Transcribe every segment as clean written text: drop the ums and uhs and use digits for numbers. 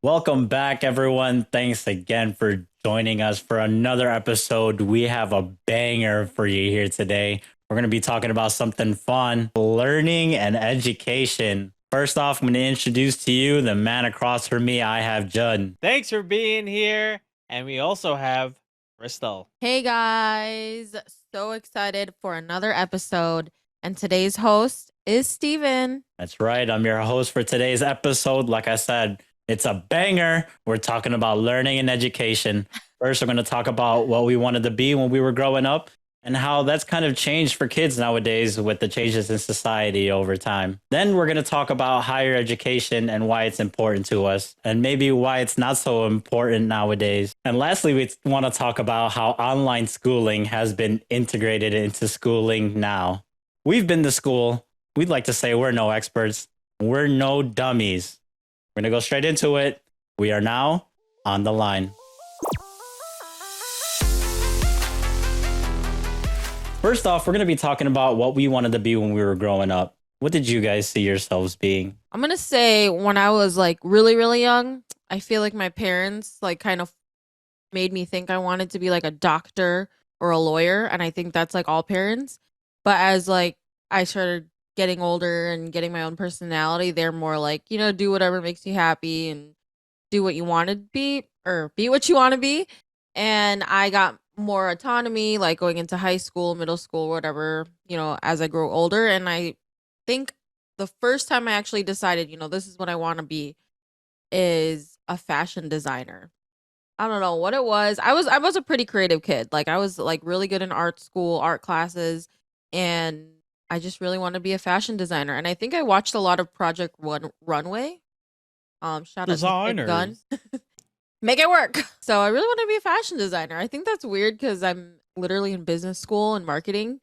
Welcome back, everyone. Thanks again for joining us for another episode. We have a banger for you here today. We're going to be talking about something fun, learning and education. First off, I'm going to introduce to you the man across from me. I have Judd. Thanks for being here. And we also have Crystal. Hey guys, so excited for another episode. And today's host is Steven. That's right. I'm your host for today's episode. Like I said, it's a banger. We're talking about learning and education. First, we're going to talk about what we wanted to be when we were growing up and how that's kind of changed for kids nowadays with the changes in society over time. Then we're going to talk about higher education and why it's important to us and maybe why it's not so important nowadays. And lastly, we want to talk about how online schooling has been integrated into schooling now. We've been to school. We'd like to say we're no experts. We're no dummies. We're going to go straight into it. We are now on the line. First off, we're going to be talking about what we wanted to be when we were growing up. What did you guys see yourselves being? I'm going to say when I was like really, really young, I feel like my parents like kind of made me think I wanted to be like a doctor or a lawyer. And I think that's like all parents. But as like I started getting older and getting my own personality, they're more like, do whatever makes you happy and do what you want to be or be what you want to be. And I got more autonomy, like going into high school, middle school, whatever, as I grow older. And I think the first time I actually decided, this is what I want to be is a fashion designer. I don't know what it was. I was a pretty creative kid. Like I was like really good in art school, art classes, and I just really want to be a fashion designer. And I think I watched a lot of Project Runway. Shout out to Kid Gun. Designers. Make it work. So I really want to be a fashion designer. I think that's weird because I'm literally in business school and marketing.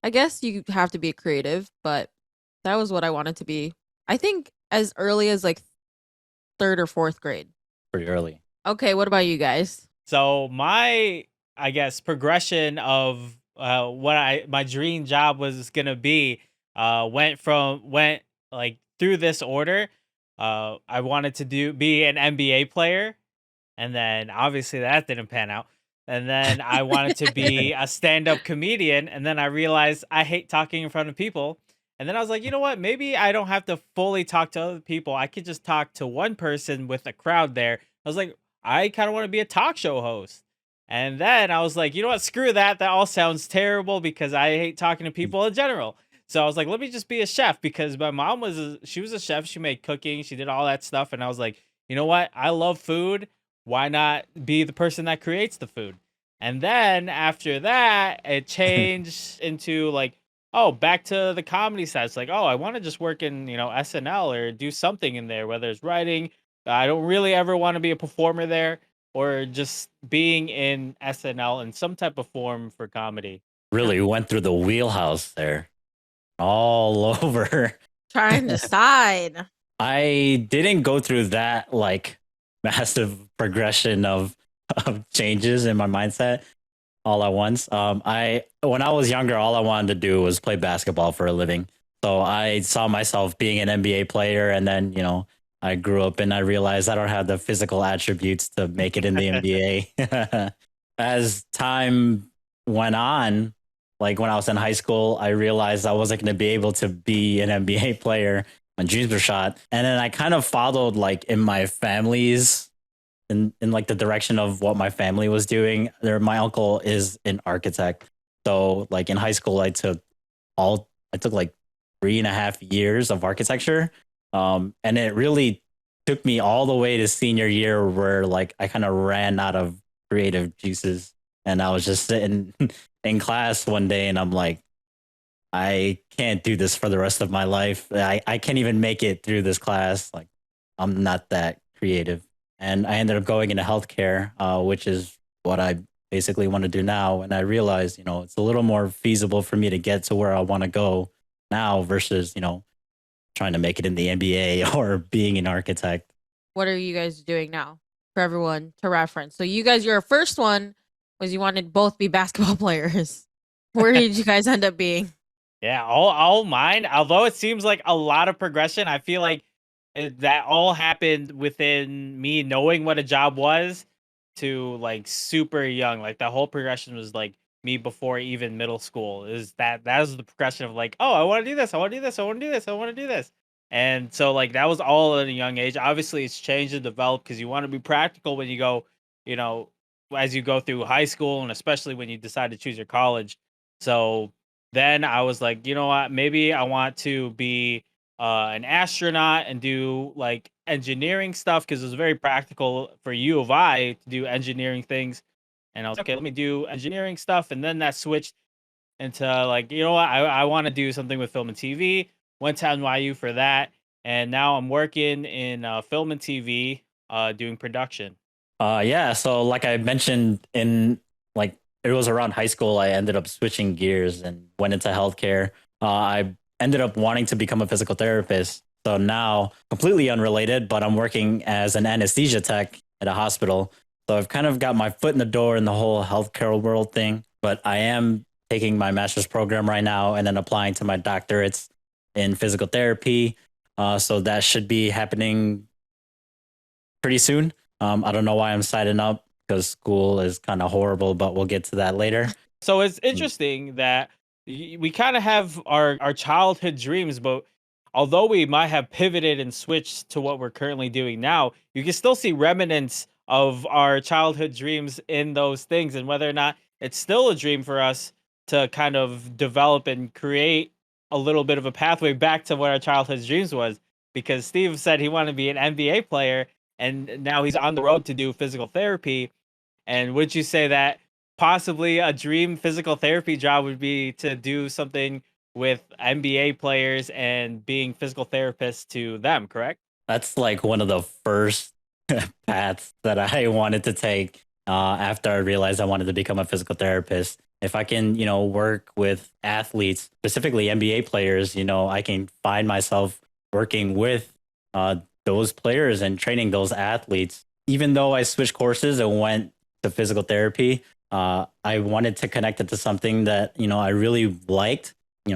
I guess you have to be a creative, but that was what I wanted to be. I think as early as like third or fourth grade. Pretty early. Okay, what about you guys? So my, I guess, progression of what my dream job was gonna be went like through this order. I wanted to be an NBA player, and then obviously that didn't pan out. And then I wanted to be a stand-up comedian, and then I realized I hate talking in front of people. And then I was like, you know what? Maybe I don't have to fully talk to other people. I could just talk to one person with a crowd there. I was like, I kind of want to be a talk show host. And then I was like, you know what? Screw that. That all sounds terrible because I hate talking to people in general. So I was like, let me just be a chef because my mom she was a chef. She made cooking. She did all that stuff. And I was like, you know what? I love food. Why not be the person that creates the food? And then after that, it changed into like, oh, back to the comedy side. It's like, oh, I want to just work in, SNL or do something in there, whether it's writing. I don't really ever want to be a performer there or just being in SNL in some type of form for comedy. Really went through the wheelhouse there, all over. Trying to decide. I didn't go through that like massive progression of changes in my mindset all at once. I when I was younger, all I wanted to do was play basketball for a living. So I saw myself being an NBA player, and then I grew up and I realized I don't have the physical attributes to make it in the NBA. As time went on, like when I was in high school, I realized I wasn't going to be able to be an NBA player. My dreams were shot, and then I kind of followed like in my family's in like the direction of what my family was doing. My uncle is an architect, so like in high school, I took like 3.5 years of architecture, and it really took me all the way to senior year where like I kind of ran out of creative juices, and I was just sitting in class one day, and I'm like, I can't do this for the rest of my life. I can't even make it through this class. Like, I'm not that creative. And I ended up going into healthcare, which is what I basically want to do now. And I realized, it's a little more feasible for me to get to where I want to go now versus, trying to make it in the NBA or being an architect. What are you guys doing now for everyone to reference? So you guys, your first one was you wanted both be basketball players. Where did you guys end up being? Yeah, all mine. Although it seems like a lot of progression, I feel like that all happened within me knowing what a job was to like super young. Like the whole progression was like me before even middle school. Is that was the progression of like, oh, I want to do this, I want to do this, I want to do this, I want to do this. And so like that was all at a young age. Obviously, it's changed and developed because you want to be practical when you go, you know, as you go through high school and especially when you decide to choose your college. So then I was like, you know what, maybe I want to be an astronaut and do like engineering stuff because it was very practical for U of I to do engineering things. And I was like, okay, let me do engineering stuff. And then that switched into like, you know what, I want to do something with film and TV. Went to NYU for that. And now I'm working in film and TV, doing production. Yeah, so like I mentioned in like it was around high school, I ended up switching gears and went into healthcare. I ended up wanting to become a physical therapist. So now, completely unrelated, but I'm working as an anesthesia tech at a hospital. So I've kind of got my foot in the door in the whole healthcare world thing, but I am taking my master's program right now and then applying to my doctorates in physical therapy. So that should be happening pretty soon. I don't know why I'm signing up because school is kind of horrible, but we'll get to that later. So it's interesting that we kind of have our childhood dreams, but although we might have pivoted and switched to what we're currently doing now, you can still see remnants of our childhood dreams in those things, and whether or not it's still a dream for us to kind of develop and create a little bit of a pathway back to what our childhood dreams was. Because Steve said he wanted to be an NBA player, and now he's on the road to do physical therapy. And would you say that possibly a dream physical therapy job would be to do something with NBA players and being physical therapists to them, correct? That's like one of the first paths that I wanted to take after I realized I wanted to become a physical therapist. If I can, work with athletes, specifically NBA players, I can find myself working with those players and training those athletes. Even though I switched courses and went to physical therapy, I wanted to connect it to something that, I really liked,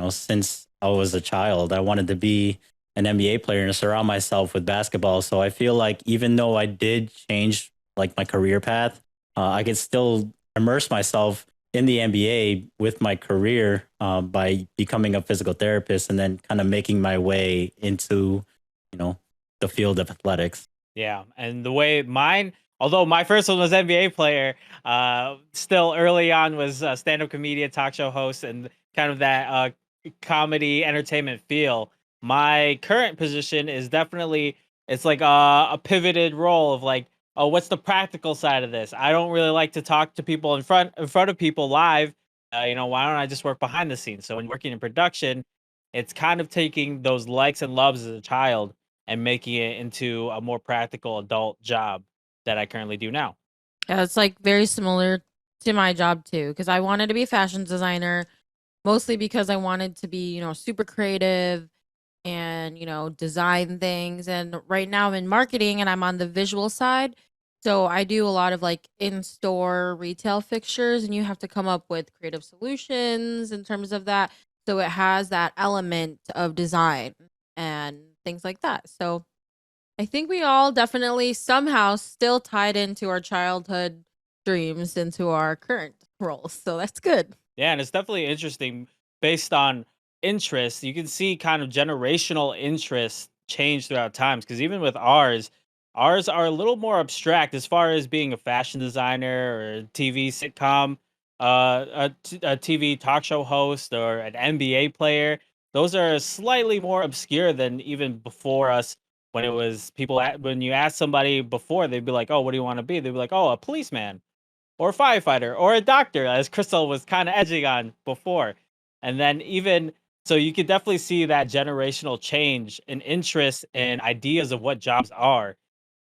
since I was a child. I wanted to be an NBA player and surround myself with basketball. So I feel like even though I did change like my career path, I could still immerse myself in the NBA with my career by becoming a physical therapist and then kind of making my way into, the field of athletics. Yeah, and the way mine, although my first one was NBA player, still early on was stand-up comedian, talk show host, and kind of that comedy entertainment feel. My current position is definitely it's like a pivoted role of like, oh, what's the practical side of this? I don't really like to talk to people in front of people live. Why don't I just work behind the scenes? So when working in production, it's kind of taking those likes and loves as a child and making it into a more practical adult job that I currently do now. Yeah, it's like very similar to my job too, because I wanted to be a fashion designer, mostly because I wanted to be, super creative and, design things. And right now I'm in marketing and I'm on the visual side. So I do a lot of like in store retail fixtures, and you have to come up with creative solutions in terms of that. So it has that element of design and things like that. So I think we all definitely somehow still tied into our childhood dreams into our current roles. So that's good. Yeah, and it's definitely interesting based on interest. You can see kind of generational interests change throughout times because even with ours are a little more abstract as far as being a fashion designer or a TV sitcom, a TV talk show host, or an NBA player. Those are slightly more obscure than even before us. When it was when you ask somebody before, they'd be like, "Oh, what do you want to be?" They'd be like, "Oh, a policeman." Or a firefighter or a doctor, as Crystal was kind of edging on before. And then even so, you could definitely see that generational change in interest and ideas of what jobs are.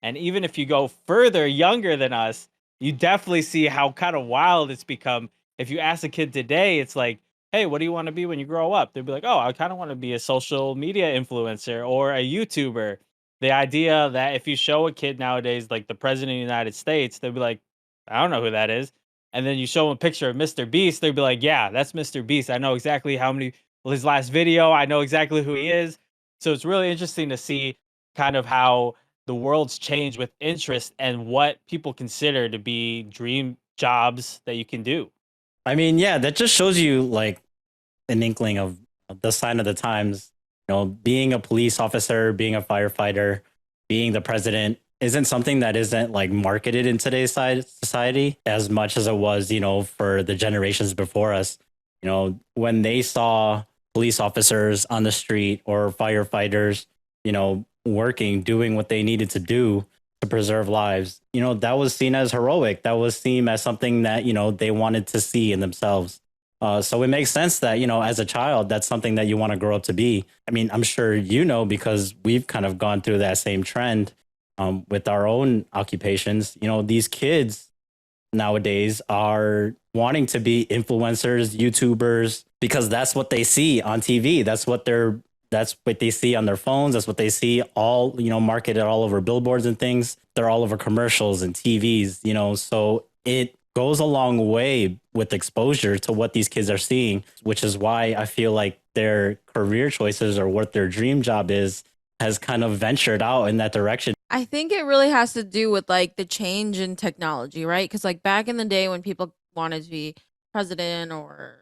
And even if you go further younger than us, you definitely see how kind of wild it's become. If you ask a kid today, it's like, hey, what do you want to be when you grow up? They'll be like, oh, I kind of want to be a social media influencer or a YouTuber. The idea that if you show a kid nowadays, like the president of the United States, they'll be like, I don't know who that is. And then you show them a picture of Mr. Beast, they'll be like, yeah, that's Mr. Beast. I know exactly his last video. I know exactly who he is. So it's really interesting to see kind of how the world's changed with interest and what people consider to be dream jobs that you can do. I mean, yeah, that just shows you like an inkling of the sign of the times. You know, being a police officer, being a firefighter, being the president isn't something that isn't like marketed in today's society as much as it was, you know, for the generations before us. You know, when they saw police officers on the street or firefighters, you know, working, doing what they needed to do to preserve lives, you know, that was seen as heroic. That was seen as something that, you know, they wanted to see in themselves. So it makes sense that, you know, as a child, that's something that you want to grow up to be. I mean, I'm sure you know because we've kind of gone through that same trend with our own occupations. You know, these kids nowadays are wanting to be influencers, YouTubers, because that's what they see on TV. That's what they see on their phones. That's what they see all, you know, marketed all over billboards and things. They're all over commercials and TVs, you know, so it goes a long way with exposure to what these kids are seeing, which is why I feel like their career choices or what their dream job is has kind of ventured out in that direction. I think it really has to do with like the change in technology, right? Because like back in the day when people wanted to be president or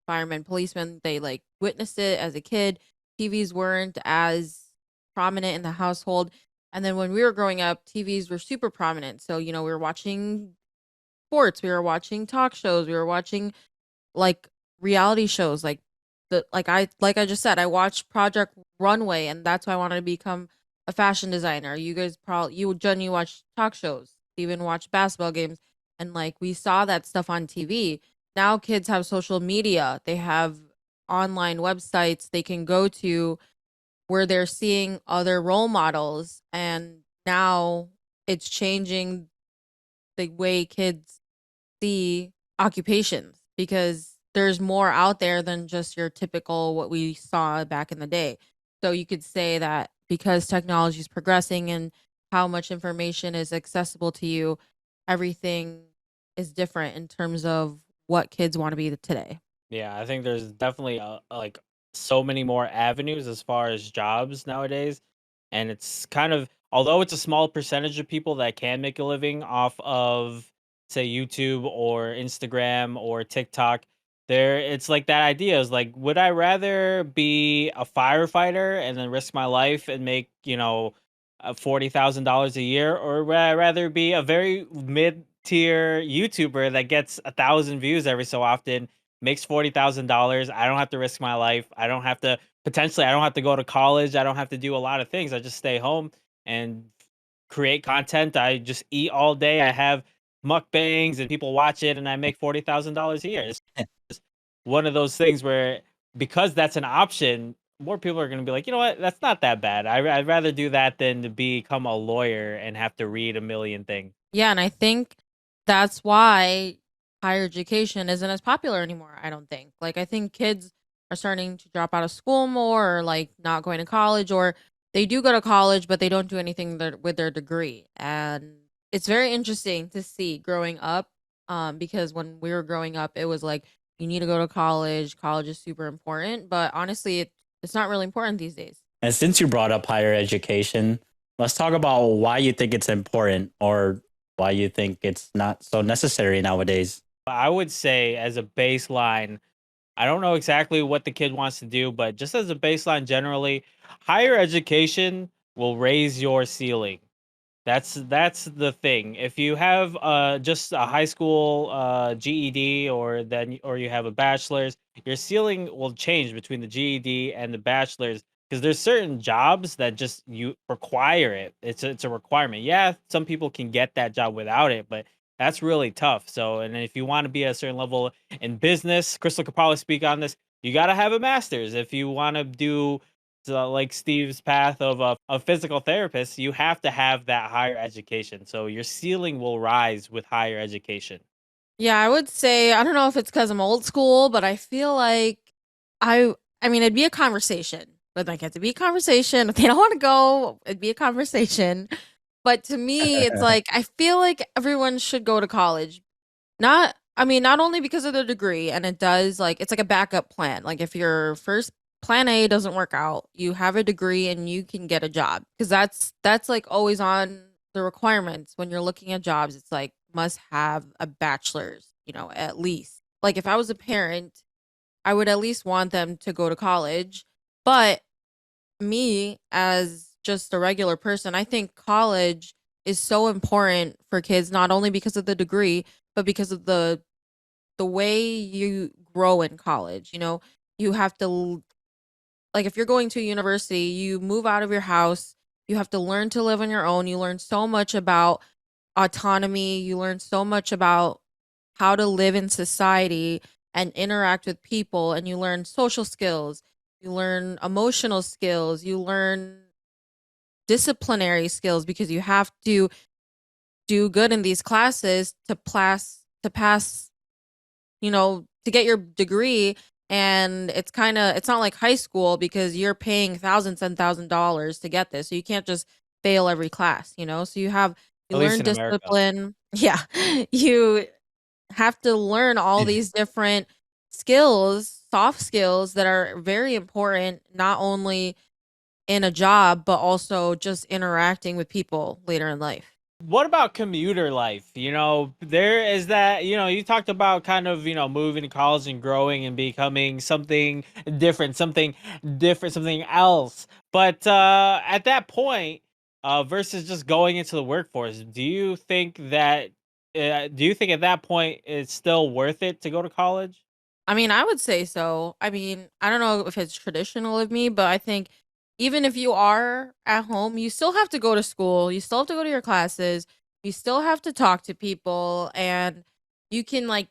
fireman, policeman, they like witnessed it as a kid. TVs weren't as prominent in the household. And then when we were growing up, TVs were super prominent. So, you know, we were watching sports, we were watching talk shows, we were watching like reality shows like I just said, I watched Project Runway and that's why I wanted to become a fashion designer. You guys probably you Jen, you watch talk shows, even watch basketball games, and like we saw that stuff on TV. Now kids have social media. They have online websites they can go to where they're seeing other role models, and now it's changing the way kids see occupations because there's more out there than just your typical what we saw back in the day. So you could say that because technology is progressing and how much information is accessible to you, everything is different in terms of what kids want to be today. Yeah, I think there's definitely like so many more avenues as far as jobs nowadays, and it's kind of although it's a small percentage of people that can make a living off of say YouTube or Instagram or TikTok, there it's like that idea is like would I rather be a firefighter and then risk my life and make, you know, $40,000 a year, or would I rather be a very mid tier YouTuber that gets 1,000 views every so often, makes $40,000. I don't have to risk my life. I don't have to potentially. I don't have to go to college. I don't have to do a lot of things. I just stay home and create content. I just eat all day. I have mukbangs and people watch it, and I make $40,000 a year. It's just one of those things where because that's an option, more people are going to be like, you know what, that's not that bad. I'd rather do that than to become a lawyer and have to read a million things. Yeah, and I think that's why higher education isn't as popular anymore, I don't think. Like I think kids are starting to drop out of school more or like not going to college, or they do go to college but they don't do anything with their degree. And it's very interesting to see growing up because when we were growing up it was like you need to go to college. College is super important, but honestly it's not really important these days. And since you brought up higher education, let's talk about why you think it's important or why you think it's not so necessary nowadays. I would say as a baseline, I don't know exactly what the kid wants to do, but just as a baseline generally, higher education will raise your ceiling. That's the thing. If you have just a high school GED or you have a bachelor's, your ceiling will change between the GED and the bachelor's because there's certain jobs that just you require it. It's a requirement. Yeah, some people can get that job without it, but that's really tough. So, and if you want to be at a certain level in business, Crystal could probably speak on this. You got to have a master's if you want to do so like Steve's path of a physical therapist, you have to have that higher education. So your ceiling will rise with higher education. Yeah, I would say I don't know if it's because I'm old school, but I feel like I I mean it'd be a conversation with my kids. It'd be a conversation. If they don't want to go, it'd be a conversation. But to me, it's like I feel like everyone should go to college. Not I mean, not only because of the degree, and it does like it's like a backup plan. Like if your first plan A doesn't work out, you have a degree and you can get a job. Because that's like always on the requirements when you're looking at jobs. It's like must have a bachelor's, at least. Like if I was a parent, I would at least want them to go to college. But me as just a regular person, I think college is so important for kids, not only because of the degree, but because of the way you grow in college. You have to, like, if you're going to a university, you move out of your house, you have to learn to live on your own. You learn so much about autonomy, you learn so much about how to live in society and interact with people, and you learn social skills, you learn emotional skills, you learn disciplinary skills, because you have to do good in these classes to pass, to get your degree. And it's not like high school, because you're paying thousands and $1,000 to get this. So you can't just fail every class. So you At least learn in America. discipline. Yeah. You have to learn all these different skills, soft skills that are very important, not only in a job, but also just interacting with people later in life. What about commuter life? There is that, you talked about kind of, moving to college and growing and becoming something else. But at that point, versus just going into the workforce, do you think at that point it's still worth it to go to college? I mean, I would say so. I mean, I don't know if it's traditional of me, but I think even if you are at home, you still have to go to school. You still have to go to your classes. You still have to talk to people, and you can like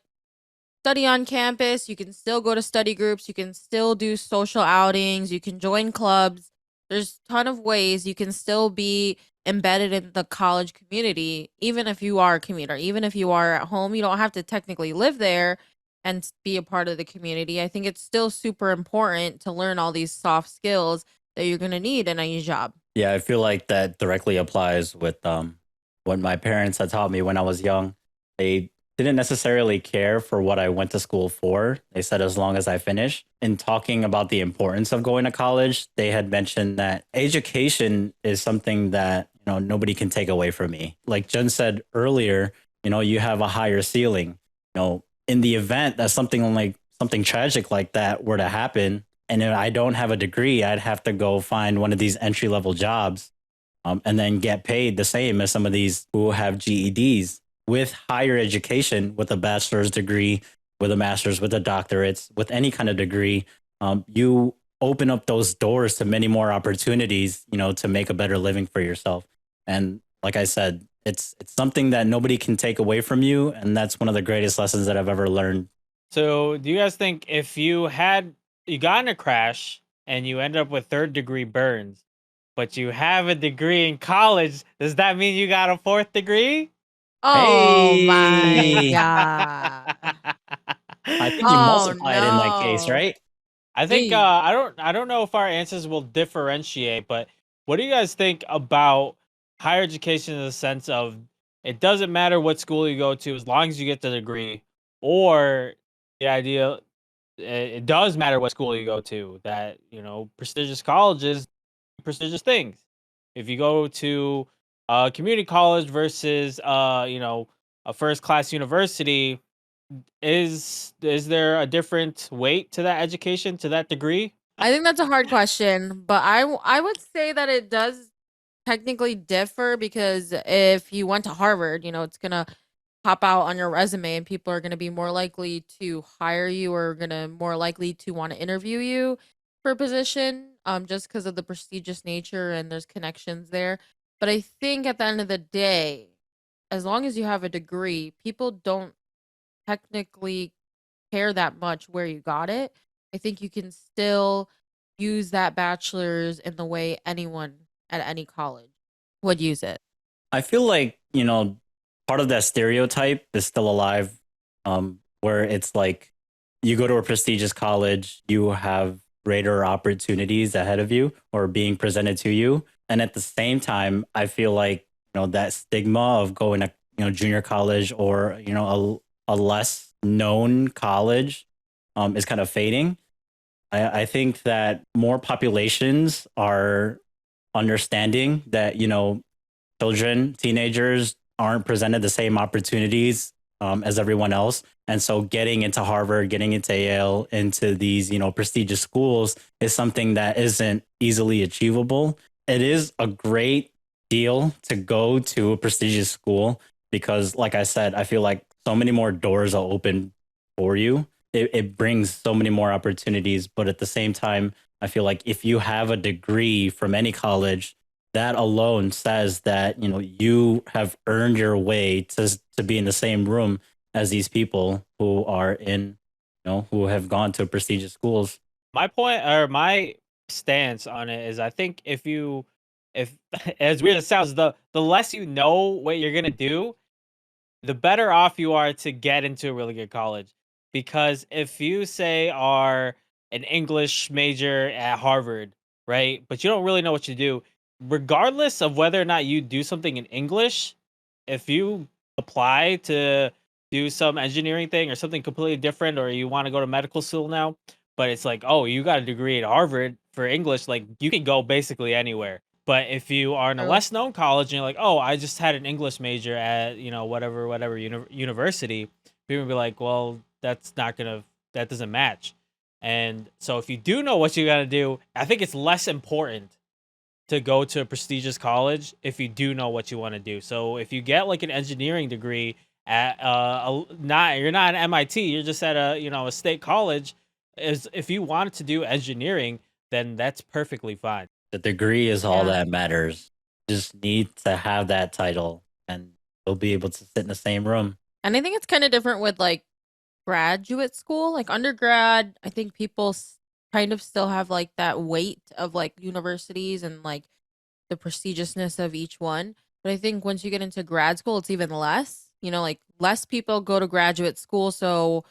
study on campus. You can still go to study groups. You can still do social outings. You can join clubs. There's a ton of ways you can still be embedded in the college community, even if you are a commuter, even if you are at home. You don't have to technically live there and be a part of the community. I think it's still super important to learn all these soft skills that you're going to need in any job. Yeah, I feel like that directly applies with what my parents had taught me when I was young. They didn't necessarily care for what I went to school for. They said as long as I finish. In talking about the importance of going to college, they had mentioned that education is something that, nobody can take away from me. Like Jen said earlier, you have a higher ceiling. In the event that something tragic like that were to happen, and if I don't have a degree, I'd have to go find one of these entry level jobs, and then get paid the same as some of these who have GEDs. With higher education, with a bachelor's degree, with a master's, with a doctorate, with any kind of degree, you open up those doors to many more opportunities, to make a better living for yourself. And like I said, it's something that nobody can take away from you, and that's one of the greatest lessons that I've ever learned. So, do you guys think if you got in a crash and you end up with third degree burns, but you have a degree in college, does that mean you got a fourth degree? Oh my Hey, god. I think you Oh multiply it in that case, no. right? I think Gee. I don't know if our answers will differentiate, but what do you guys think about higher education in the sense of it doesn't matter what school you go to as long as you get the degree, or the idea it does matter what school you go to, that prestigious colleges prestigious things. If you go to a community college versus a first class university, is there a different weight to that education, to that degree? I think that's a hard question, but I would say that it does technically differ, because if you went to Harvard, it's going to pop out on your resume, and people are going to be more likely to hire you, or going to more likely to want to interview you for a position, just because of the prestigious nature and there's connections there. But I think at the end of the day, as long as you have a degree, people don't technically care that much where you got it. I think you can still use that bachelor's in the way anyone at any college would use it. I feel like, part of that stereotype is still alive, where it's like you go to a prestigious college, you have greater opportunities ahead of you or being presented to you. And at the same time, I feel like, that stigma of going to, junior college or, a less known college, is kind of fading. I think that more populations are understanding that, children, teenagers aren't presented the same opportunities as everyone else. And so getting into Harvard, getting into Yale, into these, prestigious schools is something that isn't easily achievable. It is a great deal to go to a prestigious school because, like I said, I feel like so many more doors are open for you. It brings so many more opportunities. But at the same time, I feel like if you have a degree from any college, that alone says that you have earned your way to be in the same room as these people who are in who have gone to prestigious schools. My point or my stance on it is I think if as weird as it sounds, the less you know what you're gonna do, the better off you are to get into a really good college. Because if you say are an English major at Harvard, right? But you don't really know what you do, regardless of whether or not you do something in English, if you apply to do some engineering thing or something completely different, or you want to go to medical school now, but it's like, oh, you got a degree at Harvard for English, like you can go basically anywhere. But if you are in a True. less known college and you're like, oh, I just had an English major at, whatever university, people will be like, well, that doesn't match. And so if you do know what you got to do, I think it's less important to go to a prestigious college if you do know what you want to do. So if you get like an engineering degree at not you're not at MIT, you're just at a state college, is if you wanted to do engineering, then that's perfectly fine. The degree is all Yeah. that matters. Just need to have that title, and they'll be able to sit in the same room. And I think it's kind of different with like graduate school, like undergrad. I think people kind of still have like that weight of like universities and like the prestigiousness of each one. But I think once you get into grad school, it's even less. Like less people go to graduate school, so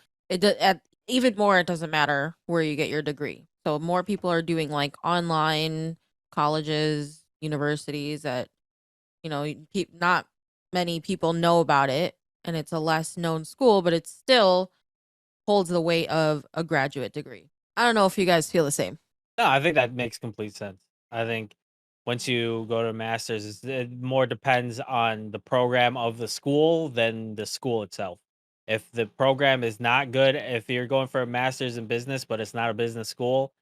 even more. It doesn't matter where you get your degree. So more people are doing like online colleges, universities that not many people know about it, and it's a less known school, but it still holds the weight of a graduate degree. I don't know if you guys feel the same. No, I think that makes complete sense. I think once you go to masters, it more depends on the program of the school than the school itself. If the program is not good, if you're going for a master's in business, but it's not a business school,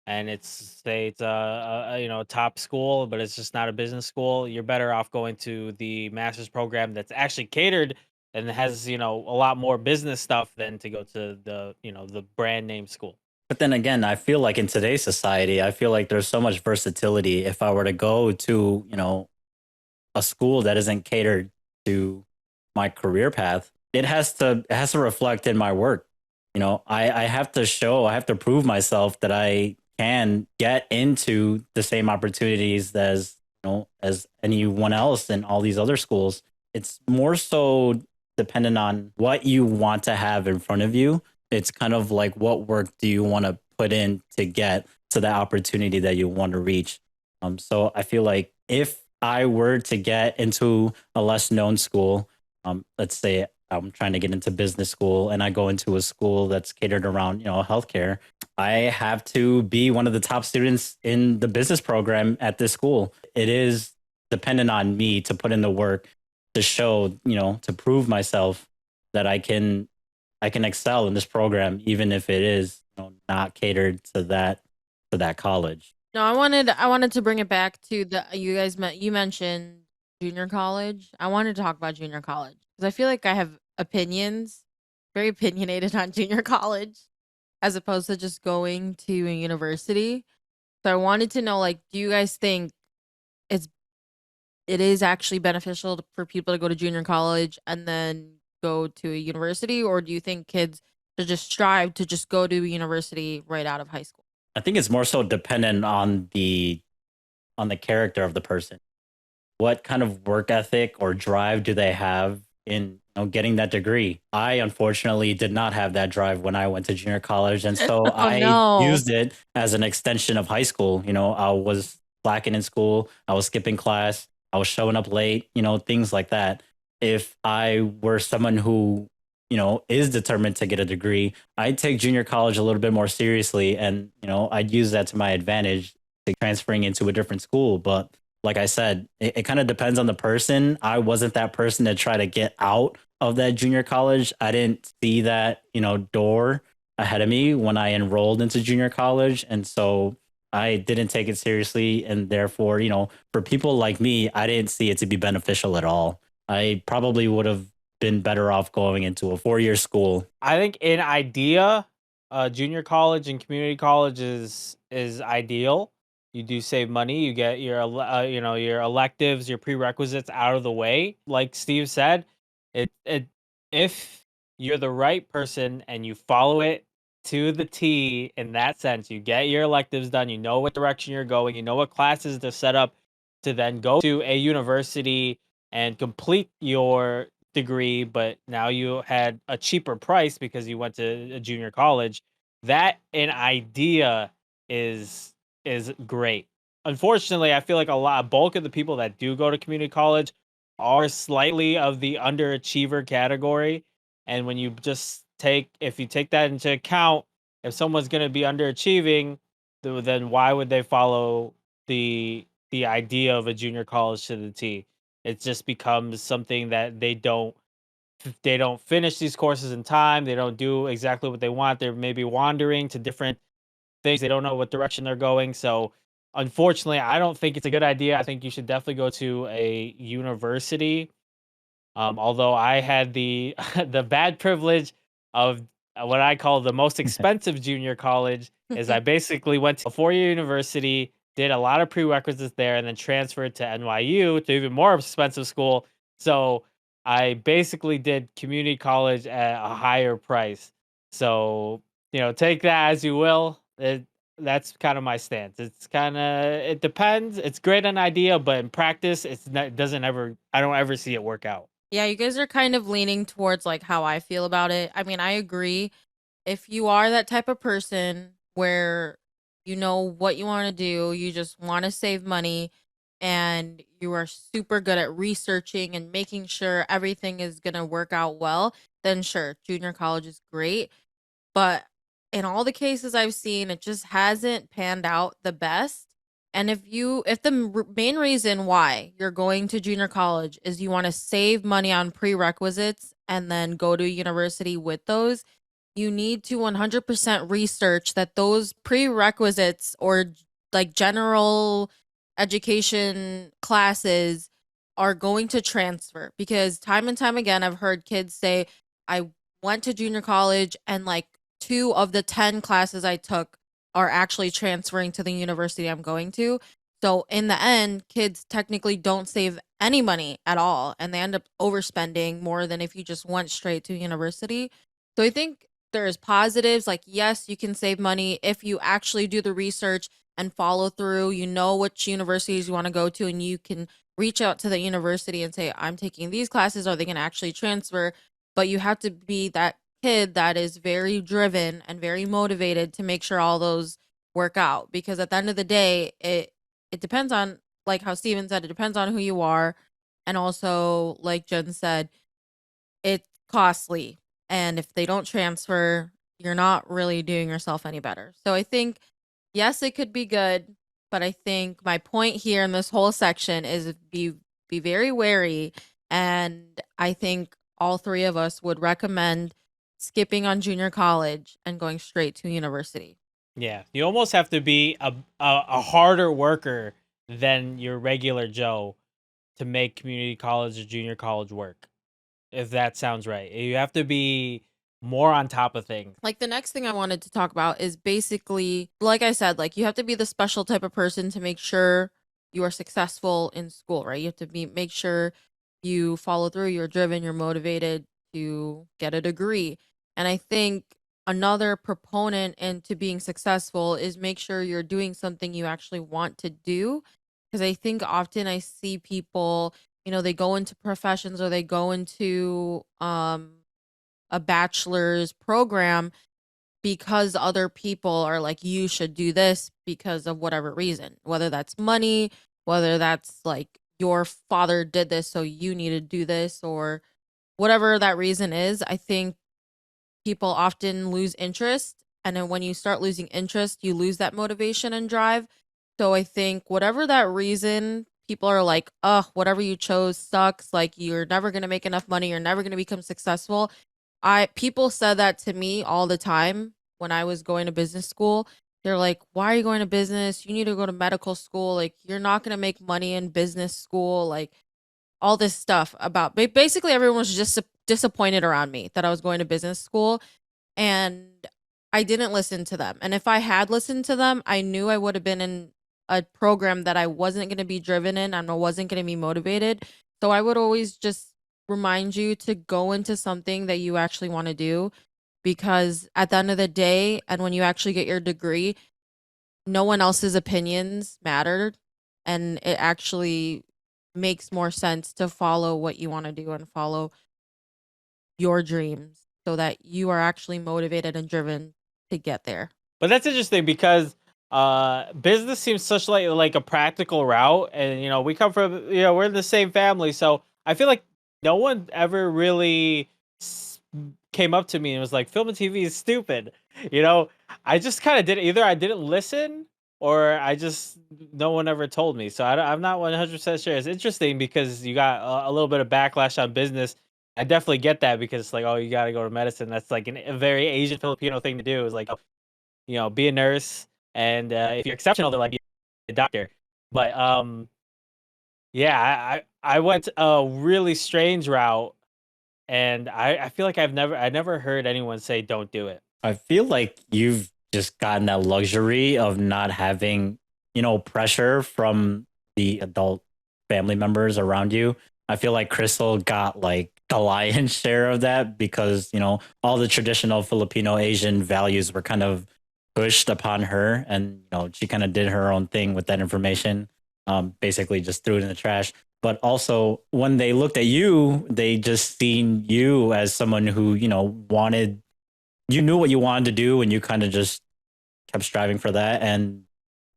and it's say it's a top school, but it's just not a business school, you're better off going to the master's program that's actually catered and has a lot more business stuff than to go to the brand name school. But then again, I feel like in today's society, I feel like there's so much versatility. If I were to go to, a school that isn't catered to my career path, it has to reflect in my work. I have to show, I have to prove myself that I can get into the same opportunities as anyone else in all these other schools. It's more so dependent on what you want to have in front of you. It's kind of like what work do you want to put in to get to the opportunity that you want to reach. So I feel like if I were to get into a less known school, let's say I'm trying to get into business school and I go into a school that's catered around, healthcare, I have to be one of the top students in the business program at this school. It is dependent on me to put in the work to show, to prove myself that I can excel in this program, even if it is not catered to that college. No, I wanted to bring it back to the you guys you mentioned junior college. I wanted to talk about junior college because I feel like I have opinions, very opinionated on junior college as opposed to just going to a university. So I wanted to know, like, do you guys think it's it is actually beneficial for people to go to junior college and then go to a university, or do you think kids should just strive to just go to a university right out of high school? I think it's more so dependent on the character of the person. What kind of work ethic or drive do they have in getting that degree? I unfortunately did not have that drive when I went to junior college, and so Oh I no. used it as an extension of high school. I was slacking in school, I was skipping class, I was showing up late, things like that. If I were someone who is determined to get a degree, I'd take junior college a little bit more seriously, and I'd use that to my advantage, to transferring into a different school. But like I said, it kind of depends on the person. I wasn't that person to try to get out of that junior college. I didn't see that door ahead of me when I enrolled into junior college, and so I didn't take it seriously, and therefore, for people like me, I didn't see it to be beneficial at all. I probably would have been better off going into a 4-year school. I think in idea, junior college and community college is ideal. You do save money. You get your your electives, your prerequisites out of the way. Like Steve said, it if you're the right person and you follow it to the T in that sense, you get your electives done. You know what direction you're going. You know what classes to set up to then go to a university and complete your degree, but now you had a cheaper price because you went to a junior college. That an idea is great. Unfortunately, I feel like a bulk of the people that do go to community college are slightly of the underachiever category. And when you just if you take that into account, if someone's going to be underachieving, then why would they follow the idea of a junior college to the T? It just becomes something that they don't finish these courses in time. They don't do exactly what they want. They're maybe wandering to different things. They don't know what direction they're going. So unfortunately, I don't think it's a good idea. I think you should definitely go to a university. Although I had the the bad privilege of what I call the most expensive junior college, is I basically went to a 4-year university, did a lot of prerequisites there, and then transferred to NYU, to even more expensive school. So I basically did community college at a higher price. So take that as you will. That's kind of my stance. It depends. It's great an idea, but in practice, it doesn't ever. I don't ever see it work out. Yeah, you guys are kind of leaning towards like how I feel about it. I mean, I agree. If you are that type of person where you know what you want to do, you just want to save money, and you are super good at researching and making sure everything is going to work out well, then sure, junior college is great. But in all the cases I've seen, it just hasn't panned out the best. And if the main reason why you're going to junior college is you want to save money on prerequisites and then go to university with those, you need to 100% research that those prerequisites or like general education classes are going to transfer, because time and time again I've heard kids say, I went to junior college and like 2 of the 10 classes I took are actually transferring to the university I'm going to. So in the end, kids technically don't save any money at all, and they end up overspending more than if you just went straight to university. So I think there's positives, like yes, you can save money if you actually do the research and follow through. You know which universities you want to go to, and you can reach out to the university and say, I'm taking these classes, are they going to actually transfer? But you have to be that kid that is very driven and very motivated to make sure all those work out, because at the end of the day, it depends on, like how Steven said, it depends on who you are, and also like Jen said, it's costly, and if they don't transfer, you're not really doing yourself any better. So I think yes, it could be good, but I think my point here in this whole section is be very wary, and I think all 3 of us would recommend skipping on junior college and going straight to university. Yeah, you almost have to be a harder worker than your regular Joe to make community college or junior college work. If that sounds right, you have to be more on top of things. Like the next thing I wanted to talk about is basically, like I said, like you have to be the special type of person to make sure you are successful in school, right? You have to make sure you follow through, you're driven, you're motivated to get a degree. And I think another proponent into being successful is make sure you're doing something you actually want to do. Because I think often I see people, they go into professions or they go into a bachelor's program because other people are like, you should do this because of whatever reason, whether that's money, whether that's like your father did this so you need to do this, or whatever that reason is, I think people often lose interest. And then when you start losing interest, you lose that motivation and drive. So I think whatever that reason, people are like, oh, whatever you chose sucks. Like you're never gonna make enough money, you're never gonna become successful. I People said that to me all the time when I was going to business school. They're like, why are you going to business? You need to go to medical school. Like, you're not going to make money in business school. Like, all this stuff about basically everyone was just disappointed around me that I was going to business school, and I didn't listen to them. And if I had listened to them, I knew I would have been in a program that I wasn't going to be driven in and I wasn't going to be motivated. So I would always just remind you to go into something that you actually want to do, because at the end of the day, and when you actually get your degree, no one else's opinions matter, and it actually makes more sense to follow what you want to do and follow your dreams so that you are actually motivated and driven to get there. But that's interesting because business seems such like a practical route, and we come from we're in the same family, so I feel like no one ever really s- came up to me and was like, film and TV is stupid. You know, I just kind of did either I didn't listen or I just no one ever told me. So I'm not 100% sure. It's interesting because you got a little bit of backlash on business. I definitely get that because it's like, oh, you got to go to medicine. That's like a very Asian Filipino thing to do. Is like, be a nurse, and if you're exceptional, they're like, be a doctor. But yeah, I went a really strange route, and I feel like I never heard anyone say don't do it. I feel like you've just gotten that luxury of not having, pressure from the adult family members around you. I feel like Crystal got like the lion's share of that because, all the traditional Filipino Asian values were kind of pushed upon her, and, she kind of did her own thing with that information. Basically just threw it in the trash. But also when they looked at you, they just seen you as someone who, you knew what you wanted to do and you kind of just kept striving for that. And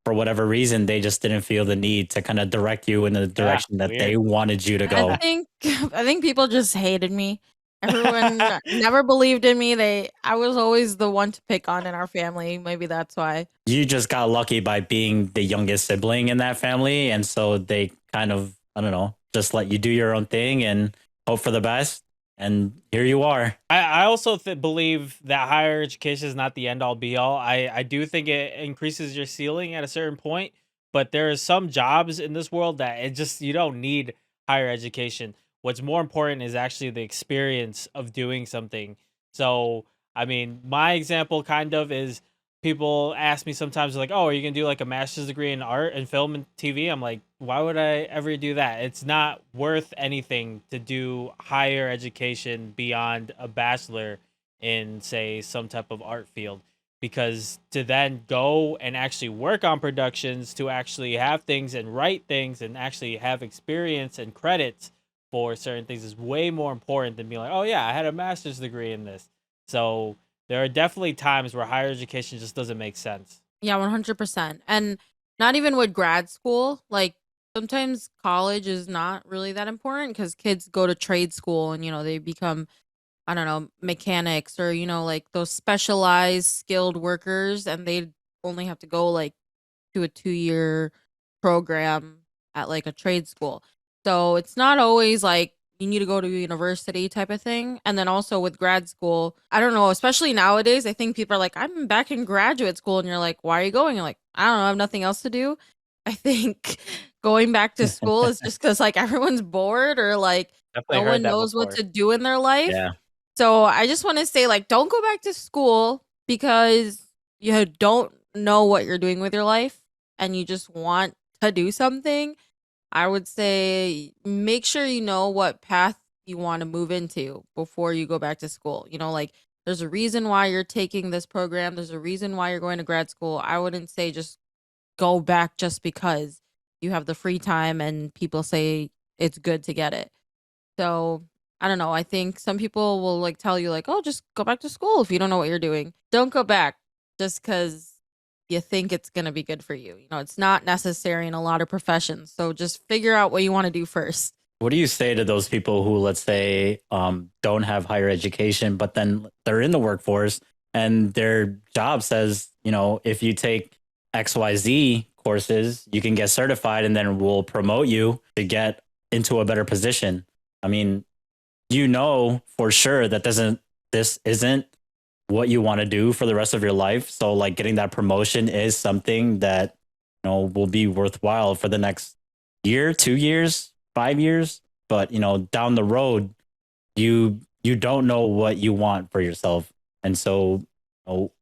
for whatever reason, they just didn't feel the need to kind of direct you in the Yeah, direction that they weird. wanted you to I go. think I think people just hated me. Everyone never believed in me. I was always the one to pick on in our family. Maybe that's why. You just got lucky by being the youngest sibling in that family. And so they kind of, I don't know, just let you do your own thing and hope for the best. And here you are. I also believe that higher education is not the end all be all. I do think it increases your ceiling at a certain point, but there are some jobs in this world that it just you don't need higher education. What's more important is actually the experience of doing something. So, I mean, my example kind of is people ask me sometimes like, "Oh, are you going to do like a master's degree in art and film and TV?" I'm like, "Why would I ever do that? It's not worth anything to do higher education beyond a bachelor in say some type of art field because to then go and actually work on productions, to actually have things and write things and actually have experience and credits for certain things is way more important than being like, "Oh yeah, I had a master's degree in this." So there are definitely times where higher education just doesn't make sense. Yeah, 100%. And not even with grad school, like sometimes college is not really that important because kids go to trade school and they become, I don't know, mechanics or like those specialized skilled workers, and they only have to go like to a 2-year program at like a trade school. So it's not always like you need to go to university type of thing. And then also with grad school, I don't know, especially nowadays, I think people are like, I'm back in graduate school. And you're like, why are you going? You're like, I don't know, I have nothing else to do. I think going back to school is just because like everyone's bored or like Definitely no heard one that knows what before. to do in their life. Yeah. So I just want to say, like, don't go back to school because you don't know what you're doing with your life and you just want to do something. I would say make sure you know what path you want to move into before you go back to school. Like there's a reason why you're taking this program, there's a reason why you're going to grad school. I wouldn't say just go back just because you have the free time and people say it's good to get it. So I don't know. I think some people will like tell you like, oh, just go back to school if you don't know what you're doing. Don't go back just because you think it's gonna be good for you. It's not necessary in a lot of professions. So just figure out what you want to do first. What do you say to those people who, let's say, don't have higher education, but then they're in the workforce and their job says, if you take XYZ courses, you can get certified and then we'll promote you to get into a better position. I mean, for sure that this isn't what you want to do for the rest of your life. So like getting that promotion is something that will be worthwhile for the next year, 2 years, 5 years. But down the road, you don't know what you want for yourself. And so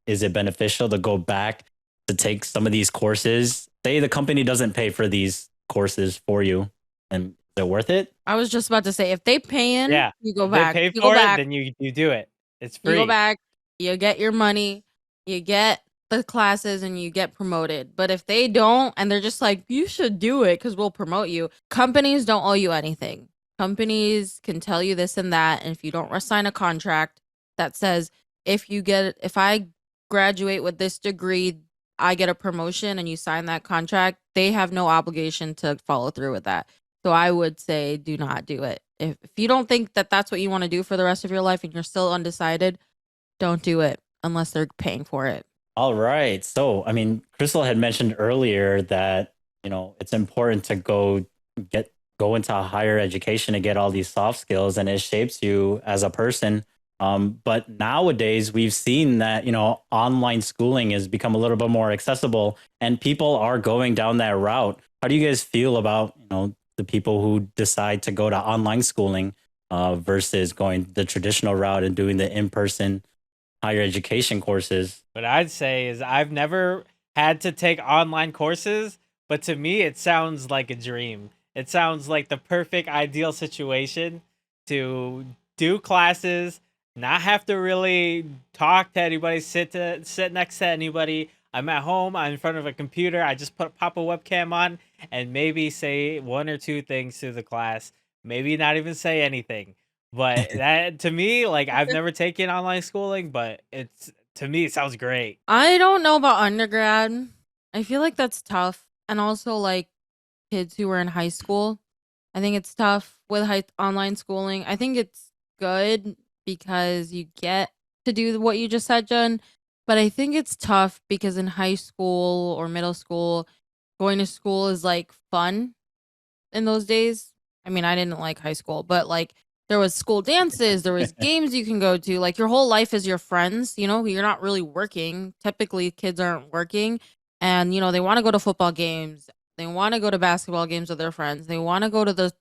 is it beneficial to go back to take some of these courses? Say the company doesn't pay for these courses for you, and is it worth it? I was just about to say, if they paying, Yeah. you go If they back. pay You go for it, back. then you do it. It's You go free. back. You get your money. You get the classes, and you get promoted. But if they don't, and they're just like, you should do it because we'll promote you. Companies don't owe you anything. Companies can tell you this and that, and if you don't sign a contract that says if I graduate with this degree, I get a promotion, and you sign that contract, they have no obligation to follow through with that. So I would say do not do it. If you don't think that that's what you want to do for the rest of your life and you're still undecided, don't do it unless they're paying for it. All right. So, I mean, Crystal had mentioned earlier that, it's important to go into higher education to get all these soft skills and it shapes you as a person. But nowadays we've seen that, online schooling has become a little bit more accessible and people are going down that route. How do you guys feel about, the people who decide to go to online schooling versus going the traditional route and doing the in-person higher education courses? What I'd say is I've never had to take online courses, but to me, it sounds like a dream. It sounds like the perfect ideal situation to do classes, not have to really talk to anybody, sit next to anybody. I'm at home, I'm in front of a computer. I just pop a webcam on and maybe say one or two things to the class. Maybe not even say anything. But that to me, like I've never taken online schooling, but to me it sounds great. I don't know about undergrad. I feel like that's tough. And also like kids who are in high school. I think it's tough with online schooling. I think it's good because you get to do what you just said, Jen. But I think it's tough because in high school or middle school, going to school is like fun in those days. I mean, I didn't like high school, but like there was school dances, there was games you can go to. Like your whole life is your friends, you're not really working. Typically kids aren't working and they want to go to football games. They want to go to basketball games with their friends. They want to go to the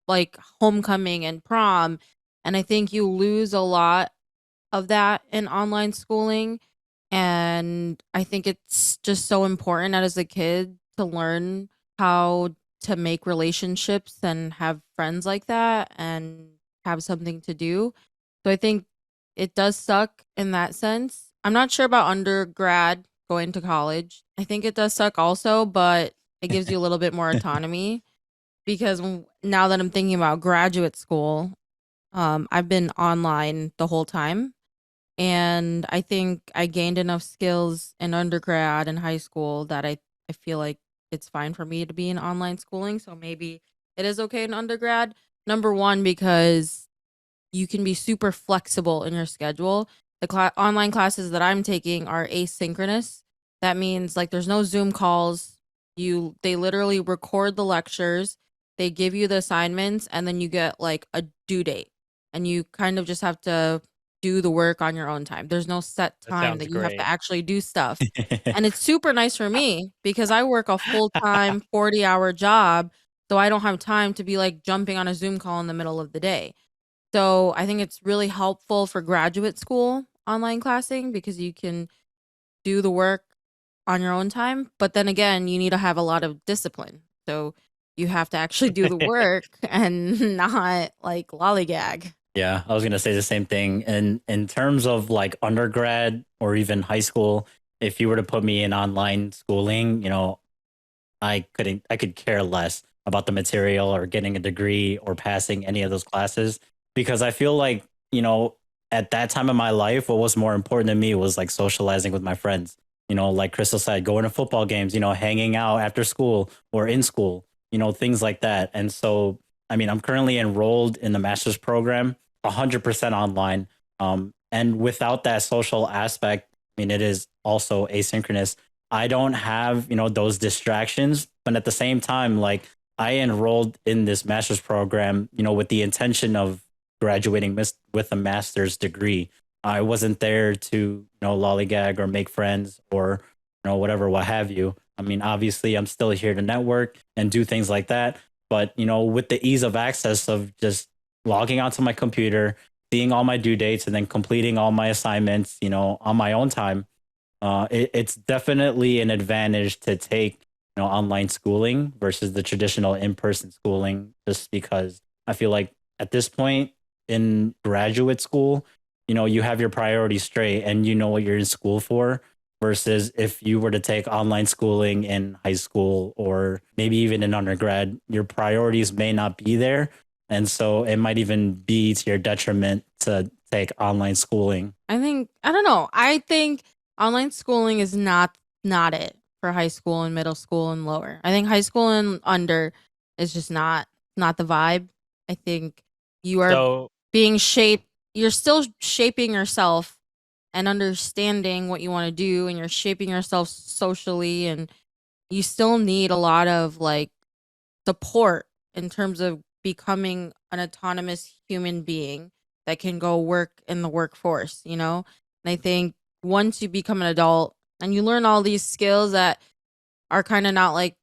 like homecoming and prom. And I think you lose a lot of that in online schooling. And I think it's just so important as a kid to learn how to make relationships and have friends like that and have something to do. So I think it does suck in that sense. I'm not sure about undergrad going to college. I think it does suck also, but it gives you a little bit more autonomy because now that I'm thinking about graduate school, I've been online the whole time. And I think I gained enough skills in undergrad and high school that I feel like it's fine for me to be in online schooling. So maybe it is okay in undergrad. Number one, because you can be super flexible in your schedule. The online classes that I'm taking are asynchronous. That means like there's no Zoom calls. They literally record the lectures, they give you the assignments, and then you get like a due date. And you kind of just have to do the work on your own time. There's no set That time sounds that you have to great. actually do stuff. And it's super nice for me because I work a full-time 40-hour job, so I don't have time to be like jumping on a Zoom call in the middle of the day. So I think it's really helpful for graduate school online classing because you can do the work on your own time. But then again, you need to have a lot of discipline. So you have to actually do the work and not like lollygag. Yeah, I was gonna say the same thing. And in terms of like undergrad or even high school, if you were to put me in online schooling, I could care less about the material or getting a degree or passing any of those classes because I feel like, at that time of my life, what was more important to me was like socializing with my friends. Like Crystal said, going to football games, hanging out after school or in school, things like that. And so I mean, I'm currently enrolled in the master's program, 100% online. And without that social aspect, I mean, it is also asynchronous. I don't have, those distractions, but at the same time, like I enrolled in this master's program, with the intention of graduating with a master's degree. I wasn't there to, lollygag or make friends or, whatever, what have you. I mean, obviously, I'm still here to network and do things like that. But, with the ease of access of just logging onto my computer, seeing all my due dates, and then completing all my assignments, on my own time, it's definitely an advantage to take, online schooling versus the traditional in-person schooling, just because I feel like at this point in graduate school, you have your priorities straight and you know what you're in school for versus if you were to take online schooling in high school or maybe even in undergrad, your priorities may not be there. And so it might even be to your detriment to take online schooling. I don't know. I think online schooling is not it for high school and middle school and lower. I think high school and under is just not the vibe. I think you are So being shaped. You're still shaping yourself and understanding what you want to do, and you're shaping yourself socially, and you still need a lot of like support in terms of becoming an autonomous human being that can go work in the workforce, you know? And I think once you become an adult and you learn all these skills that are kind of not like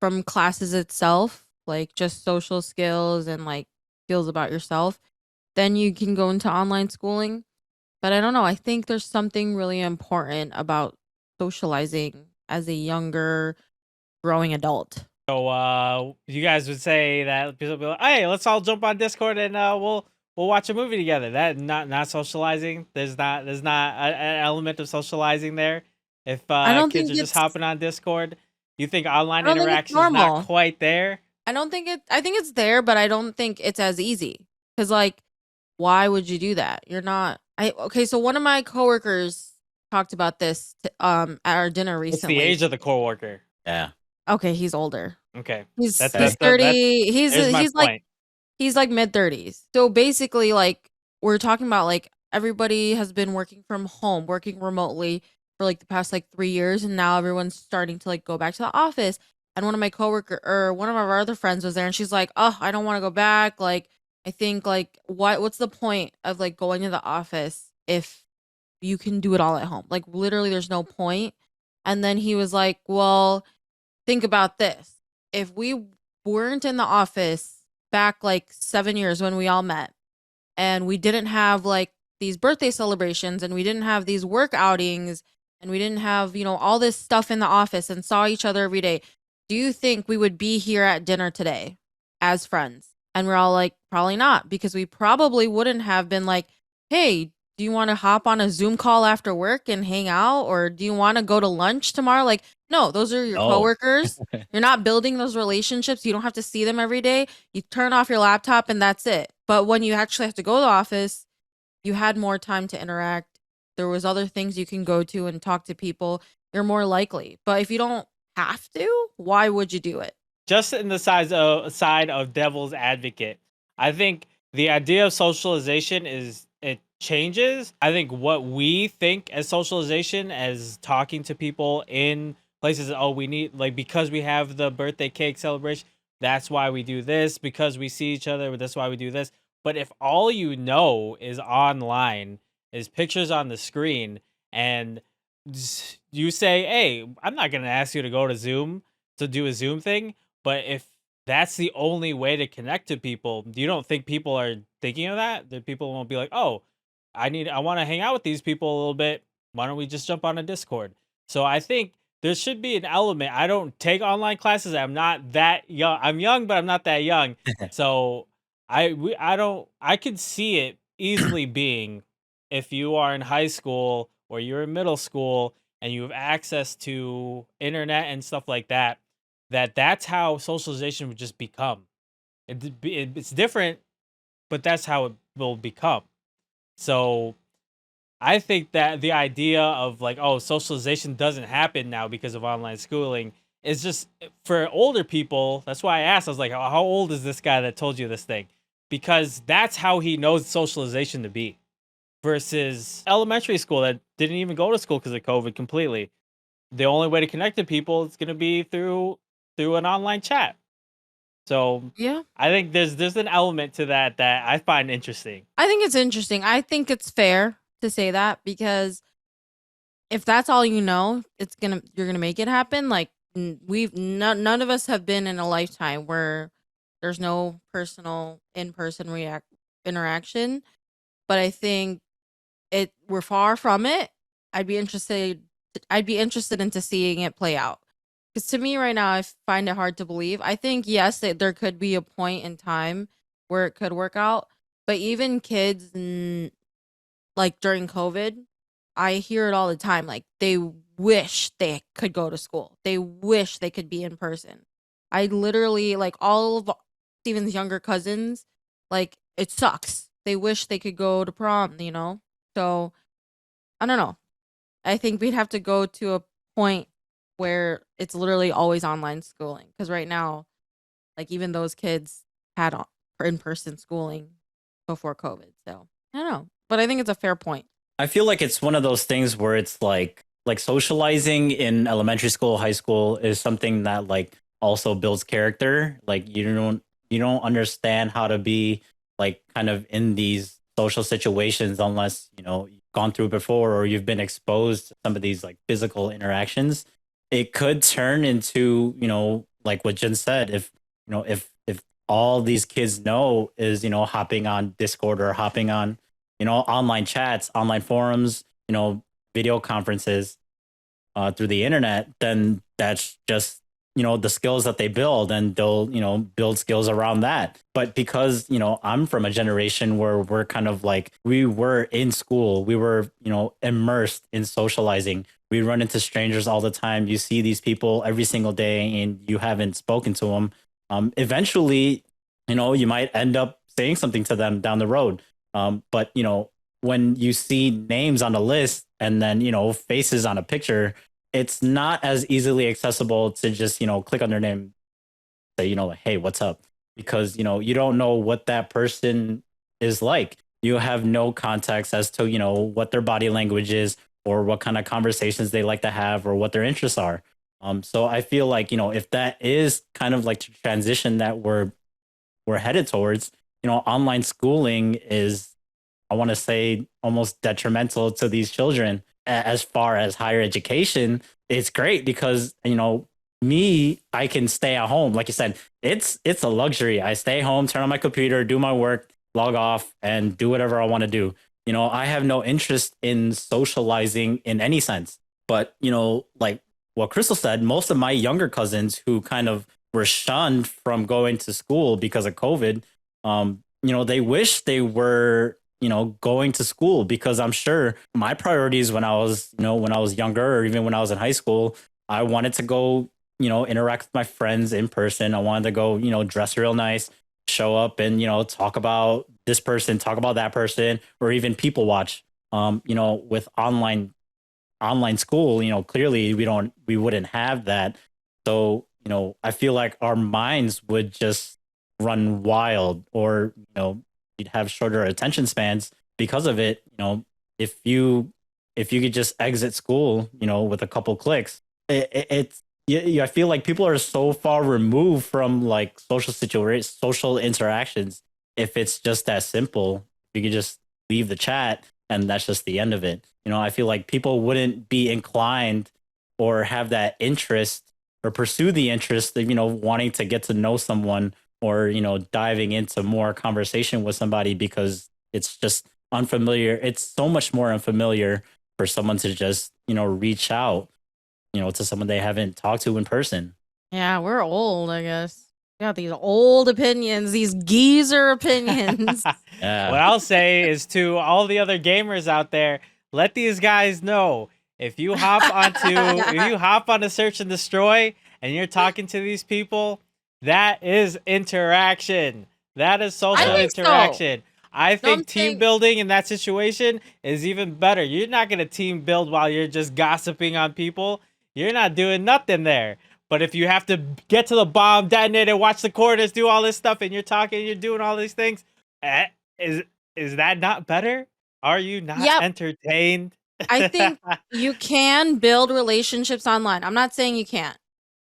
from classes itself, like just social skills and like skills about yourself, then you can go into online schooling. But I don't know. I think there's something really important about socializing as a younger growing adult. you guys would say that people would be like, "Hey, let's all jump on Discord and we'll watch a movie together." That not socializing. There's not an element of socializing there. If I don't kids think are just it's hopping on Discord, you think online I don't think it's interaction is not normal. quite there? I think it's there, but I don't think it's as easy. Cuz like why would you do that? You're not I Okay, so one of my coworkers talked about this at our dinner What's the recently. age of the coworker? Yeah. Okay, he's older. Okay, He's that's Okay. he's that's that that. 30. There's my point. He's like mid 30s. So basically like we're talking about like everybody has been working from home, working remotely for like the past like 3 years, and now everyone's starting to like go back to the office. And one of our other friends was there, and she's like, "Oh, I don't want to go back. Like I think like what's the point of like going to the office if you can do it all at home? Like literally there's no point." And then he was like, "Well, think about this. If we weren't in the office back like 7 years when we all met, and we didn't have like these birthday celebrations, and we didn't have these work outings, and we didn't have, all this stuff in the office and saw each other every day, do you think we would be here at dinner today as friends?" And we're all like, probably not, because we probably wouldn't have been like, "Hey, do you want to hop on a Zoom call after work and hang out? Or do you want to go to lunch tomorrow?" Like, no, those are your Oh, coworkers. You're not building those relationships. You don't have to see them every day. You turn off your laptop and that's it. But when you actually have to go to the office, you had more time to interact. There was other things you can go to and talk to people. You're more likely. But if you don't have to, why would you do it? Just in the side of devil's advocate, I think the idea of socialization is it changes. I think what we think as socialization, as talking to people in places, oh, we need like because we have the birthday cake celebration, that's why we do this. Because we see each other, that's why we do this. But if all you know is online, is pictures on the screen, and you say, "Hey, I'm not gonna ask you to go to Zoom to do a Zoom thing," but if that's the only way to connect to people, you don't think people are thinking of that? That people won't be like, "Oh, I want to hang out with these people a little bit. Why don't we just jump on a Discord?" So I think there should be an element. I don't take online classes. I'm not that young. I'm young, but I'm not that young. So I don't I could see it easily being if you are in high school or you're in middle school and you have access to internet and stuff like that, that's how socialization would just become. It's different, but that's how it will become. So I think that the idea of like, oh, socialization doesn't happen now because of online schooling it's just for older people. That's why I asked. I was like, how old is this guy that told you this thing? Because that's how he knows socialization to be. Versus elementary school that didn't even go to school because of COVID completely. The only way to connect to people is going to be through an online chat. So Yeah. I think there's an element to that that I find interesting. I think it's interesting. I think it's fair to say that because if that's all you know, you're gonna make it happen. Like none of us have been in a lifetime where there's no personal in-person interaction. But I think we're far from it. I'd be interested. I'd be interested into seeing it play out. Because to me, right now, I find it hard to believe. I think yes, there could be a point in time where it could work out. But even kids, like during COVID, I hear it all the time. Like they wish they could go to school. They wish they could be in person. I literally like all of Steven's younger cousins. Like it sucks. They wish they could go to prom. So I don't know. I think we'd have to go to a point where it's literally always online schooling. Because right now, like even those kids had in-person schooling before COVID. So I don't know, but I think it's a fair point. I feel like it's one of those things where it's like socializing in elementary school, high school is something that like also builds character. Like you don't understand how to be like kind of in these social situations unless you've gone through before or you've been exposed to some of these like physical interactions. It could turn into like what Jen said, if all these kids know is hopping on Discord or hopping on online chats, online forums, video conferences through the internet, then that's just the skills that they build, and they'll build skills around that. But because I'm from a generation where we're kind of like, we were in school, we were immersed in socializing, we run into strangers all the time, you see these people every single day and you haven't spoken to them. Eventually you might end up saying something to them down the road. But when you see names on a list and then faces on a picture, it's not as easily accessible to just click on their name, say like, hey, what's up? Because you don't know what that person is like. You have no context as to what their body language is or what kind of conversations they like to have or what their interests are. So I feel like if that is kind of like the transition that we're headed towards, online schooling is, I want to say, almost detrimental to these children. As far as higher education, it's great because I can stay at home. Like you said, it's a luxury. I stay home, turn on my computer, do my work, log off, and do whatever I want to do. I have no interest in socializing in any sense. But like what Crystal said, most of my younger cousins who kind of were shunned from going to school because of COVID, they wish they were going to school, because I'm sure my priorities when I was younger, or even when I was in high school, I wanted to go interact with my friends in person. I wanted to go dress real nice, show up and talk about this person, talk about that person, or even people watch. With online school, clearly we wouldn't have that. So I feel like our minds would just run wild, or you'd have shorter attention spans because of it. If you could just exit school with a couple clicks, it's I feel like people are so far removed from like social interactions. If it's just that simple, you could just leave the chat and that's just the end of it. I feel like people wouldn't be inclined or have that interest or pursue the interest of wanting to get to know someone, or diving into more conversation with somebody, because it's just unfamiliar. It's so much more unfamiliar for someone to just reach out to someone they haven't talked to in person. Yeah, we're old, I guess. We got these old opinions, these geezer opinions. Yeah. What I'll say is to all the other gamers out there, let these guys know, if you hop onto search and destroy and you're talking to these people, that is interaction. That is social I think so. interaction. I think I'm team saying- building in that situation is even better. You're not going to team build while you're just gossiping on people. You're not doing nothing there. But if you have to get to the bomb, detonate it, watch the quarters, do all this stuff, and you're talking, you're doing all these things, eh, is that not better? Are you not Yep. entertained? I think you can build relationships online. I'm not saying you can't.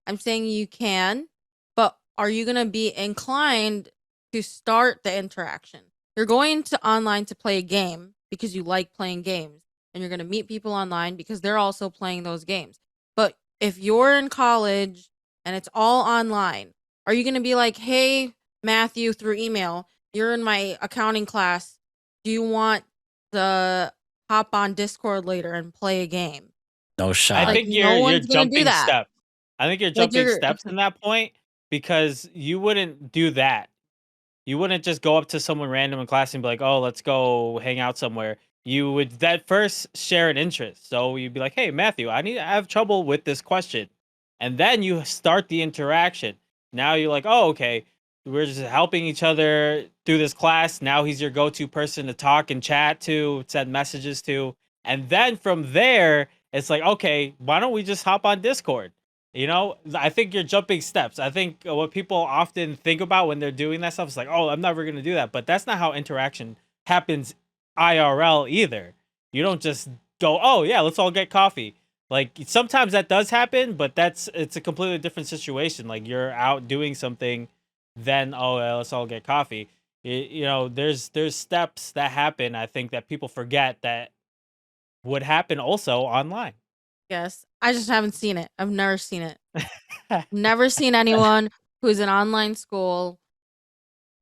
I'm saying you can, but are you going to be inclined to start the interaction? You're going to online to play a game because you like playing games, and you're going to meet people online because they're also playing those games. But if you're in college and it's all online, are you going to be like, hey, Matthew, through email, you're in my accounting class. Do you want to hop on Discord later and play a game? No I shot. Like, think no you're one's going to do jumping that. steps. I think you're Like, jumping you're steps in that point because you wouldn't do that. You wouldn't just go up to someone random in class and be like, "Oh, let's go hang out somewhere." You would that first share an interest. So you'd be like, "Hey, Matthew, I have trouble with this question." And then you start the interaction. Now you're like, "Oh, okay. We're just helping each other through this class. Now he's your go-to person to talk and chat to, send messages to." And then from there, it's like, "Okay, why don't we just hop on Discord?" You know, I think you're jumping steps. I think what people often think about when they're doing that stuff is like, oh, I'm never going to do that. But that's not how interaction happens IRL either. You don't just go, oh, yeah, let's all get coffee. Like sometimes that does happen, but it's a completely different situation. Like you're out doing something, then, oh, yeah, let's all get coffee. You know, there's steps that happen, I think, that people forget that would happen also online. Yes. I just haven't seen it. I've never seen it. Never seen anyone who's in online school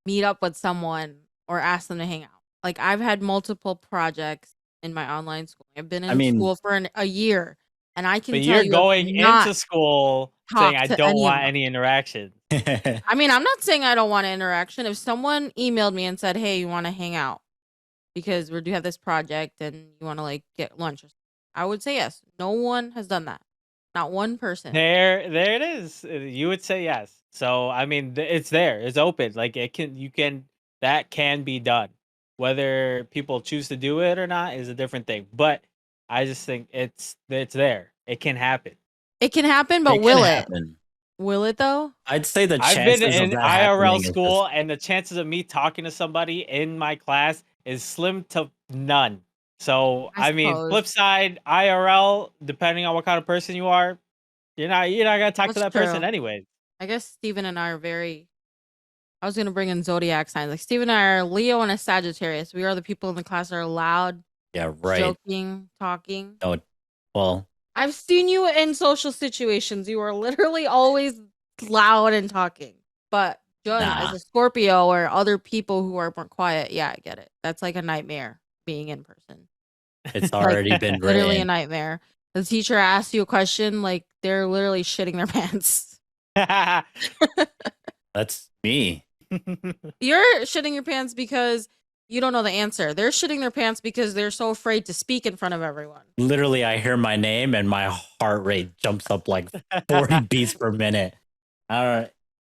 meet up with someone or ask them to hang out. Like, I've had multiple projects in my online school. I've been I in mean, school for a year, and I can But tell you're you have going not into school saying, talked "I to don't any of want them. any interaction." I mean, I'm not saying I don't want interaction. If someone emailed me and said, hey, you want to hang out because we do have this project and you want to like get lunch or something, I would say yes. No one has done that. Not one person. There it is. You would say yes. So I mean, it's there. It's open. Like that can be done. Whether people choose to do it or not is a different thing. But I just think it's there. It can happen. It can happen, but it can will it? happen. Will it though? I'd say the I've been chances of in that IRL happening is just school, and the chances of me talking to somebody in my class is slim to none. So, I I mean, suppose. flip side, IRL, depending on what kind of person you are, you're not gonna talk to That's that person true. anyways. I guess Steven and I are very. I was gonna bring in zodiac signs. Like Steven and I are Leo and a Sagittarius. We are the people in the class that are loud, yeah, right. joking, talking. No, well, I've seen you in social situations. You are literally always loud and talking. But Jun, as nah, a Scorpio or other people who are more quiet, yeah, I get it. That's like a nightmare being in person. it's Like already been literally a written. nightmare. The teacher asks you a question, like they're literally shitting their pants. That's me. You're shitting your pants because you don't know the answer. They're shitting their pants because they're so afraid to speak in front of everyone. Literally, I hear my name and my heart rate jumps up like 40 beats per minute. I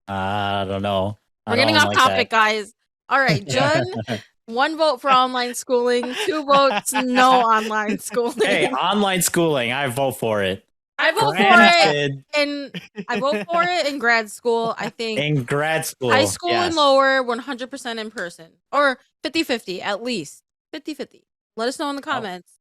don't know. I We're getting don't off like topic, guys. All right, Jun, that. 1 vote for online schooling, 2 votes no online Hey, schooling. online schooling, I vote for it. I vote for Granted, it in grad school. I think in grad school, high school and yes. lower 100% in person or 50-50 at least. 50-50. Let us know in the comments.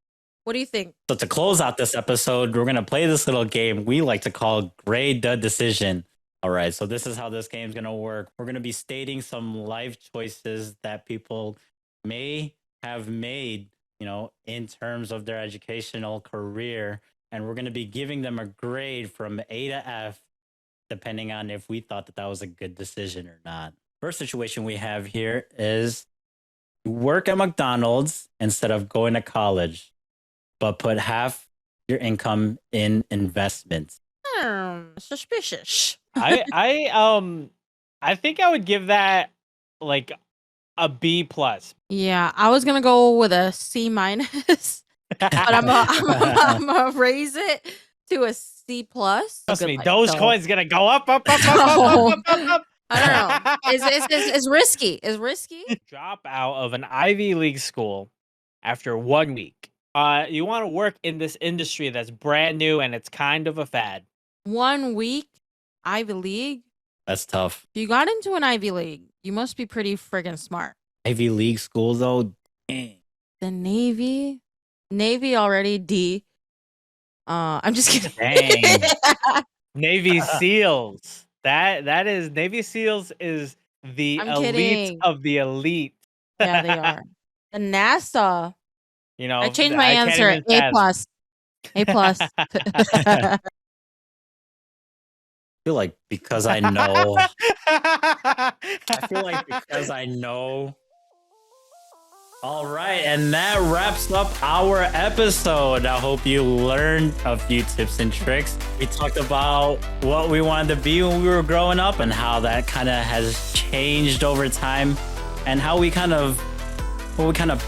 What do you think? So to close out this episode, we're gonna play this little game we like to call Grade the Decision. All right, so this is how this game's gonna work. We're gonna be stating some life choices that people may have made, in terms of their educational career, and we're gonna be giving them a grade from A to F, depending on if we thought that was a good decision or not. First situation we have here is work at McDonald's instead of going to college, but put half your income in investments. Suspicious. I think I would give that like a B plus. Yeah, I was gonna go with a C minus, but I'm gonna raise it to a C plus. Trust Good me, life, those though. coins gonna go up, up, up, up, up, up, up, up, up. I don't know. It's risky. It's risky. Drop out of an Ivy League school after 1 week. You want to work in this industry that's brand new and it's kind of a fad. 1 week. Ivy League. That's tough. If you got into an Ivy League, you must be pretty friggin' smart. Ivy League school though, dang. The Navy, Navy already D. I'm just kidding. Dang. Navy SEALs. That is Navy SEALs is the I'm elite kidding. of the elite. Yeah, they are. The NASA. You know, I changed my I can't answer. even A fathom. plus. A plus. I feel like because I know. I feel like because I know. All right, and that wraps up our episode. I hope you learned a few tips and tricks. We talked about what we wanted to be when we were growing up and how that kind of has changed over time, and how we kind of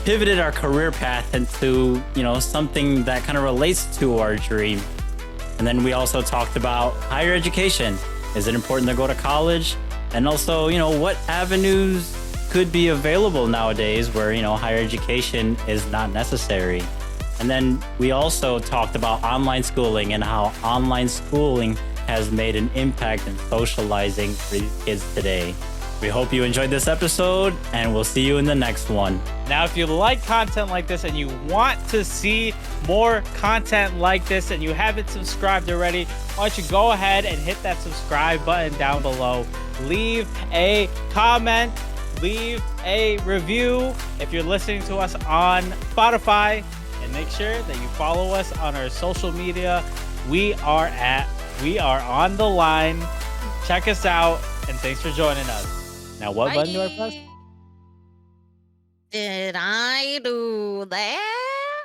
pivoted our career path into, you know, something that kind of relates to our dream. And then we also talked about higher education. Is it important to go to college? And also, you know, what avenues could be available nowadays where, you know, higher education is not necessary. And then we also talked about online schooling and how online schooling has made an impact in socializing for these kids today. We hope you enjoyed this episode, and we'll see you in the next one. Now, if you like content like this and you want to see more content like this and you haven't subscribed already, why don't you go ahead and hit that subscribe button down below. Leave a comment, leave a review if you're listening to us on Spotify, and make sure that you follow us on our social media. We are on the line. Check us out, and thanks for joining us. Now, what button do I press? Did I do that?